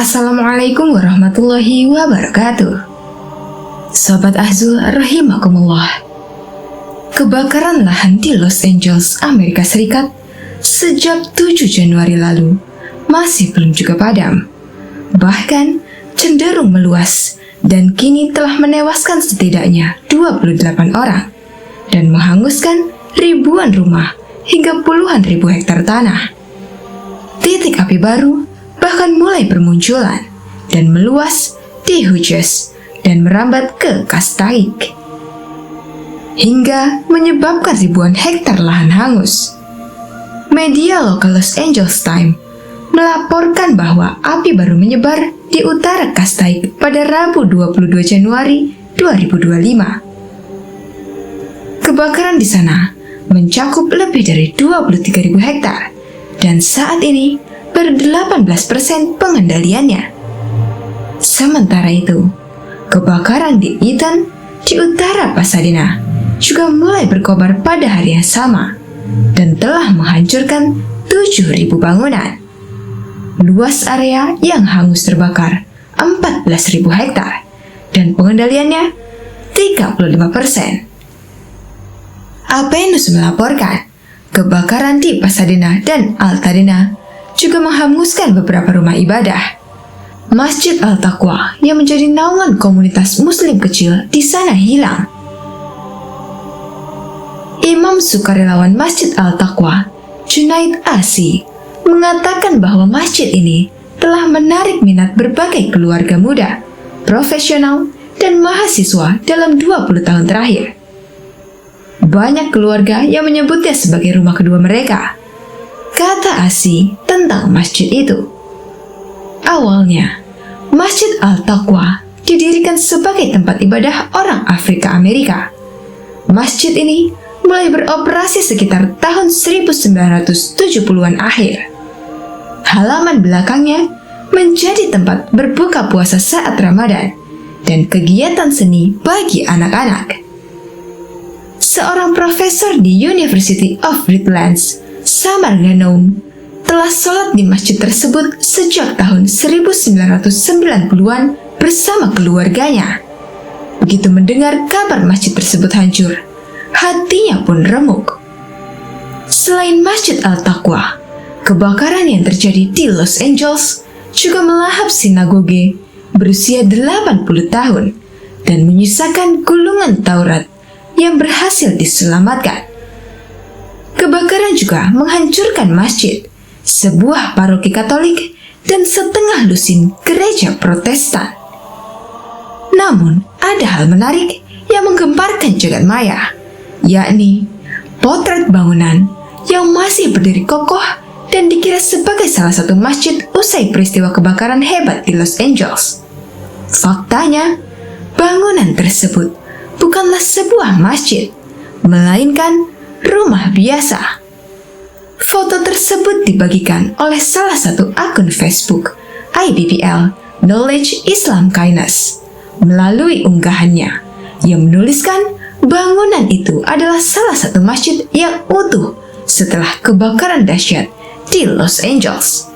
Assalamualaikum warahmatullahi wabarakatuh. Sobat Azul rahimakumullah. Kebakaran lahan di Los Angeles, Amerika Serikat sejak 7 Januari lalu masih belum juga padam. Bahkan cenderung meluas dan kini telah menewaskan setidaknya 28 orang dan menghanguskan ribuan rumah hingga puluhan ribu hektar tanah. Titik api baru bahkan mulai bermunculan dan meluas di Hughes dan merambat ke Castaic hingga menyebabkan ribuan hektar lahan hangus. Media lokal Los Angeles Times melaporkan bahwa api baru menyebar di utara Castaic pada Rabu 22 Januari 2025. Kebakaran di sana mencakup lebih dari 23.000 hektar dan saat ini ber-18% pengendaliannya. Sementara itu, kebakaran di Eaton di utara Pasadena juga mulai berkobar pada hari yang sama dan telah menghancurkan 7.000 bangunan. Luas area yang hangus terbakar 14.000 hektar dan pengendaliannya 35%. APNews melaporkan kebakaran di Pasadena dan Altadena juga menghanguskan beberapa rumah ibadah. Masjid Al-Taqwa yang menjadi naungan komunitas muslim kecil di sana hilang. Imam sukarelawan Masjid Al-Taqwa, Junaid Asi, mengatakan bahwa masjid ini telah menarik minat berbagai keluarga muda, profesional, dan mahasiswa dalam 20 tahun terakhir. Banyak keluarga yang menyebutnya sebagai rumah kedua mereka, kata Asi tentang masjid itu. Awalnya, Masjid Al-Taqwa didirikan sebagai tempat ibadah orang Afrika Amerika. Masjid ini mulai beroperasi sekitar tahun 1970-an akhir. Halaman belakangnya menjadi tempat berbuka puasa saat Ramadan dan kegiatan seni bagi anak-anak. Seorang profesor di University of Redlands, Samar Ghanoum, telah sholat di masjid tersebut sejak tahun 1990-an bersama keluarganya. Begitu mendengar kabar masjid tersebut hancur, hatinya pun remuk. Selain Masjid Al-Taqwa, kebakaran yang terjadi di Los Angeles juga melahap sinagoge berusia 80 tahun dan menyisakan gulungan Taurat yang berhasil diselamatkan. Kebakaran juga menghancurkan masjid, sebuah paroki Katolik, dan setengah lusin gereja Protestan. Namun, ada hal menarik yang menggemparkan jagat maya, yakni potret bangunan yang masih berdiri kokoh dan dikira sebagai salah satu masjid usai peristiwa kebakaran hebat di Los Angeles. Faktanya, bangunan tersebut bukanlah sebuah masjid, melainkan rumah biasa. Foto tersebut dibagikan oleh salah satu akun Facebook, IBPL Knowledge Islam Kindness, melalui unggahannya yang menuliskan bangunan itu adalah salah satu masjid yang utuh setelah kebakaran dahsyat di Los Angeles.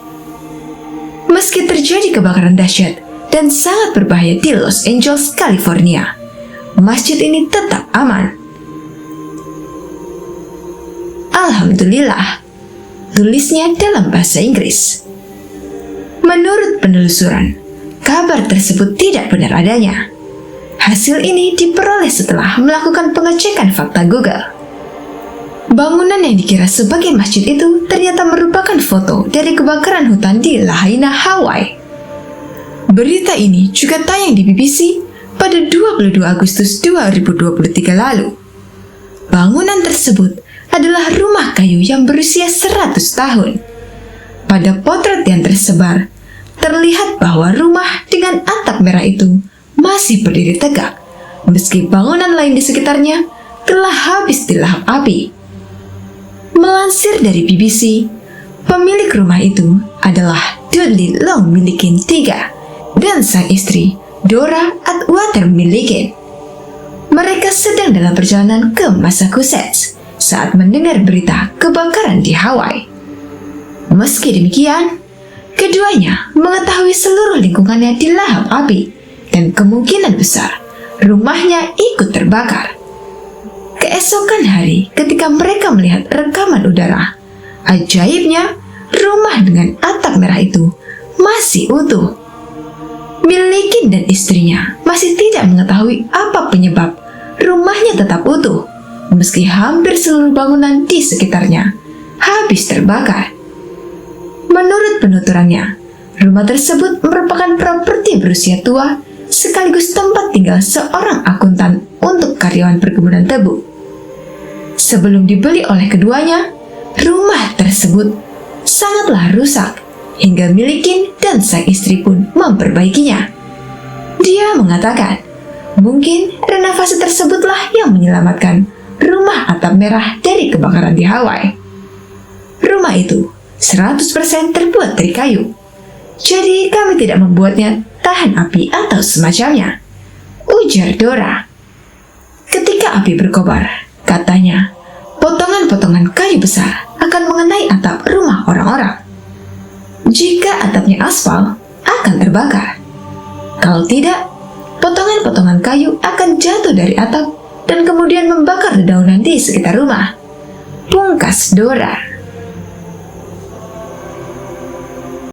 Meski terjadi kebakaran dahsyat dan sangat berbahaya di Los Angeles, California, masjid ini tetap aman. Alhamdulillah, tulisnya dalam bahasa Inggris. Menurut penelusuran, kabar tersebut tidak benar adanya. Hasil ini diperoleh setelah melakukan pengecekan fakta Google. Bangunan yang dikira sebagai masjid itu ternyata merupakan foto dari kebakaran hutan di Lahaina, Hawaii. Berita ini juga tayang di BBC pada 22 Agustus 2023 lalu. Bangunan tersebut adalah rumah kayu yang berusia 100 tahun. Pada potret yang tersebar, terlihat bahwa rumah dengan atap merah itu masih berdiri tegak, meski bangunan lain di sekitarnya telah habis dilahap api. Melansir dari BBC, pemilik rumah itu adalah Dudley Long Milliken III dan sang istri Dora Atwater Milliken. Mereka sedang dalam perjalanan ke Massachusetts saat mendengar berita kebakaran di Hawaii. Meski demikian, Keduanya mengetahui seluruh lingkungannya dilahap api dan kemungkinan besar rumahnya ikut terbakar. Keesokan hari ketika mereka melihat rekaman udara, ajaibnya rumah dengan atap merah itu masih utuh. Milikin dan istrinya masih tidak mengetahui apa penyebab rumahnya tetap utuh, meski hampir seluruh bangunan di sekitarnya habis terbakar. Menurut penuturannya, rumah tersebut merupakan properti berusia tua sekaligus tempat tinggal seorang akuntan untuk karyawan perkebunan tebu. Sebelum dibeli oleh keduanya, rumah tersebut sangatlah rusak hingga Milikin dan sang istri pun memperbaikinya. Dia mengatakan, mungkin renovasi tersebutlah yang menyelamatkan rumah atap merah dari kebakaran di Hawaii. Rumah itu 100% terbuat dari kayu, jadi kami tidak membuatnya tahan api atau semacamnya, ujar Dora. Ketika api berkobar, katanya, potongan-potongan kayu besar akan mengenai atap rumah orang-orang. Jika atapnya aspal, akan terbakar. Kalau tidak, potongan-potongan kayu akan jatuh dari atap dan kemudian membakar dedaunan di sekitar rumah, pungkas Dora.